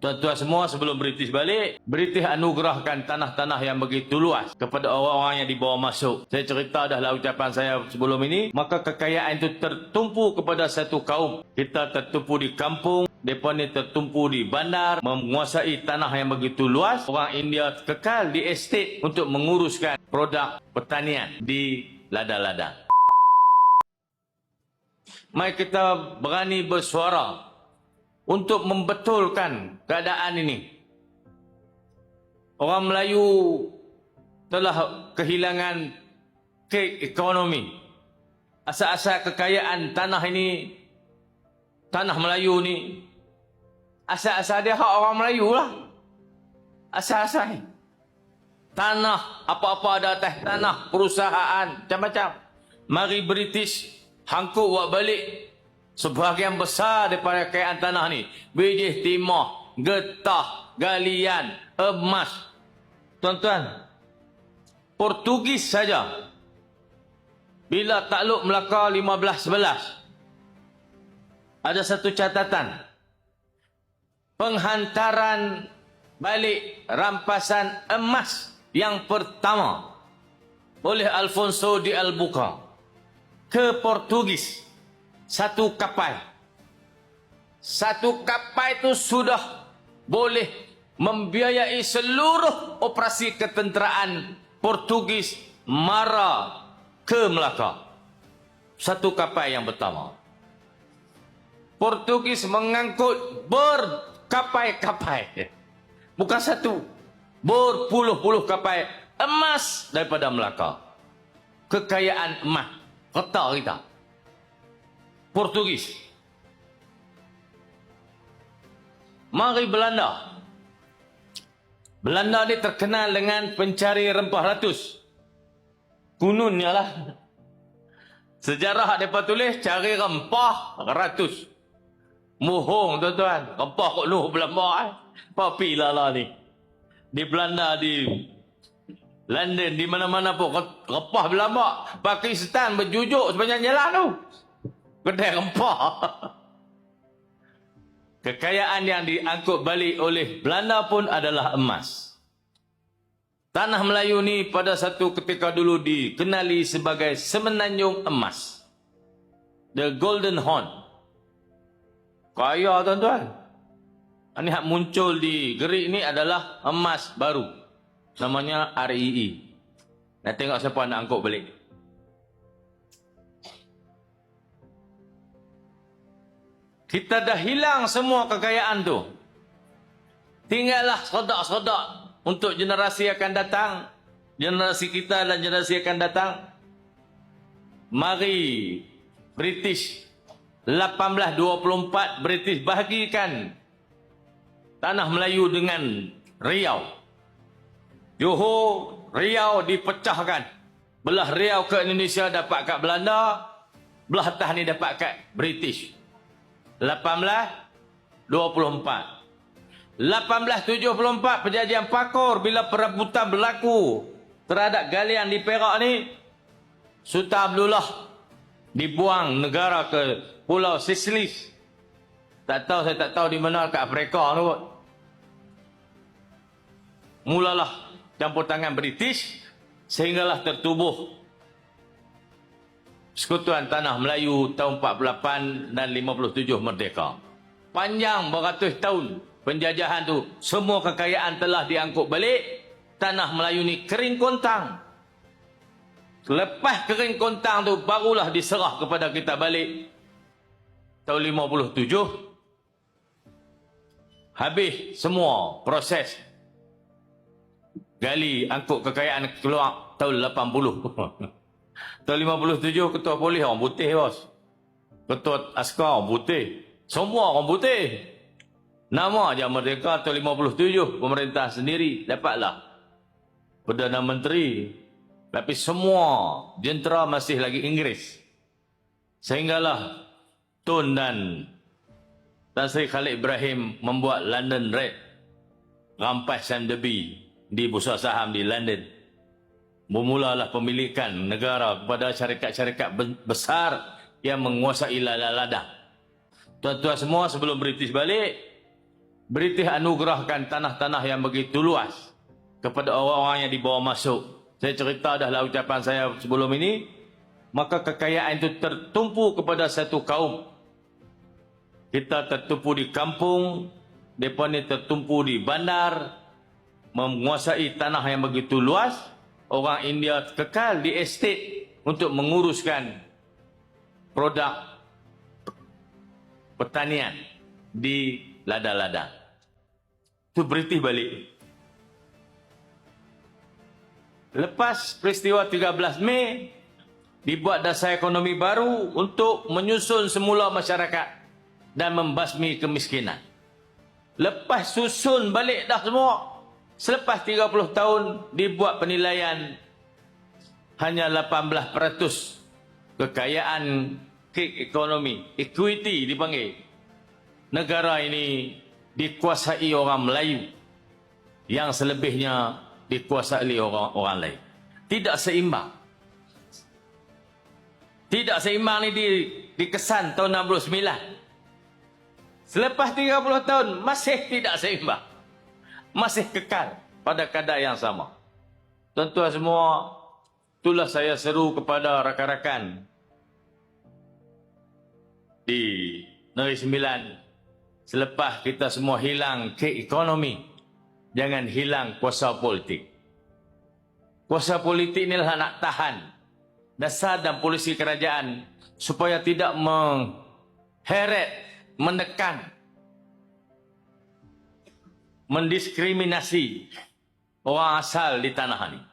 Tuan-tuan semua, sebelum British balik, British anugerahkan tanah-tanah yang begitu luas kepada orang-orang yang dibawa masuk. Saya cerita dahlah ucapan saya sebelum ini, maka kekayaan itu tertumpu kepada satu kaum. Kita tertumpu di kampung, mereka ni tertumpu di bandar, menguasai tanah yang begitu luas. Orang India kekal di estate untuk menguruskan produk pertanian di ladang-ladang. Mari kita berani bersuara untuk membetulkan keadaan ini. Orang Melayu telah kehilangan ekonomi. Asal-asal kekayaan tanah ini, tanah Melayu ni, asal-asal dia hak orang Melayu lah. Asal-asal. Tanah, apa-apa ada atas tanah, perusahaan, macam-macam. Mari British hangkuk buat balik sebahagian besar daripada kekayaan tanah ni. Biji timah, getah, galian, emas. Tuan-tuan, Portugis saja, bila takluk Melaka 1511, ada satu catatan. Penghantaran balik rampasan emas yang pertama oleh Alfonso de Albuquerque ke Portugis. Satu kapal. Satu kapal itu sudah boleh membiayai seluruh operasi ketenteraan Portugis mara ke Melaka. Satu kapal yang pertama. Portugis mengangkut berkapal-kapal. Bukan satu. Berpuluh-puluh kapal emas daripada Melaka. Kekayaan emas. Kota kita. Portugis. Mari Belanda. Belanda ni terkenal dengan pencari rempah ratus. Kununnya lah. Sejarah mereka tulis cari rempah ratus. Mohong tuan-tuan. Rempah kok luh Belanda. Papi lah ni. Di Belanda, di London, di mana-mana pun rempah Belanda. Pakistan berjujuk sepanjang jalan tu. Kedai rempah. Kekayaan yang diangkut balik oleh Belanda pun adalah emas. Tanah Melayu ni pada satu ketika dulu dikenali sebagai semenanjung emas. The Golden Horn. Kaya tuan-tuan. Ini hak muncul di Gerik ni adalah emas baru. Namanya REE. Nak tengok siapa nak angkut balik. Kita dah hilang semua kekayaan tu. Tinggallah sodak-sodak untuk generasi akan datang. Generasi kita dan generasi akan datang. Mari British 1824 British bahagikan tanah Melayu dengan Riau. Johor, Riau dipecahkan. Belah Riau ke Indonesia dapat kat Belanda. Belah atas ni dapat kat British. 1824. 1874 perjanjian Pakor bila perebutan berlaku terhadap galian di Perak ni, Sultan Abdullah dibuang negara ke Pulau Seychelles. Tak tahu, saya tak tahu di mana kat Afrika tu kot. Mulalah campur tangan British sehinggalah tertubuh Persekutuan Tanah Melayu tahun 48 dan 57 merdeka. Panjang beratus tahun penjajahan tu, semua kekayaan telah diangkut balik. Tanah Melayu ni kering kontang. Lepas kering kontang tu barulah diserah kepada kita balik. Tahun 57 habis semua proses gali angkut kekayaan keluar tahun 80. Tahun 57 ketua polis orang putih bos. Ketua askar orang putih. Semua orang putih. Nama aja merdeka tahun 57. Pemerintah sendiri dapatlah Perdana Menteri. Tapi semua jentera masih lagi Inggeris. Sehinggalah Tun dan Tan Sri Khalid Ibrahim membuat London Red. Rampas Sam Derby di bursa saham di London. Bermulalah pemilikan negara kepada syarikat-syarikat besar yang menguasai ladang-ladang. Tuan-tuan semua, sebelum British balik, British anugerahkan tanah-tanah yang begitu luas kepada orang-orang yang dibawa masuk. Saya cerita dahlah ucapan saya sebelum ini. Maka kekayaan itu tertumpu kepada satu kaum. Kita tertumpu di kampung, mereka ni tertumpu di bandar, menguasai tanah yang begitu luas. Orang India kekal di estate untuk menguruskan produk pertanian di ladang-ladang. Itu British balik. Lepas peristiwa 13 Mei, dibuat dasar ekonomi baru untuk menyusun semula masyarakat dan membasmi kemiskinan. Lepas susun balik dah semua, selepas 30 tahun dibuat penilaian hanya 18% kekayaan ekonomi, equity dipanggil. Negara ini dikuasai orang Melayu, yang selebihnya dikuasai orang lain. Tidak seimbang. Tidak seimbang ni dikesan tahun 69. Selepas 30 tahun masih tidak seimbang. Masih kekal pada kadar yang sama. Tuan-tuan semua, itulah saya seru kepada rakan-rakan di Negeri Sembilan. Selepas kita semua hilang ke ekonomi, jangan hilang kuasa politik. Kuasa politik inilah nak tahan dasar dan polisi kerajaan supaya tidak mengheret, menekan, mendiskriminasi orang asal di tanah ini.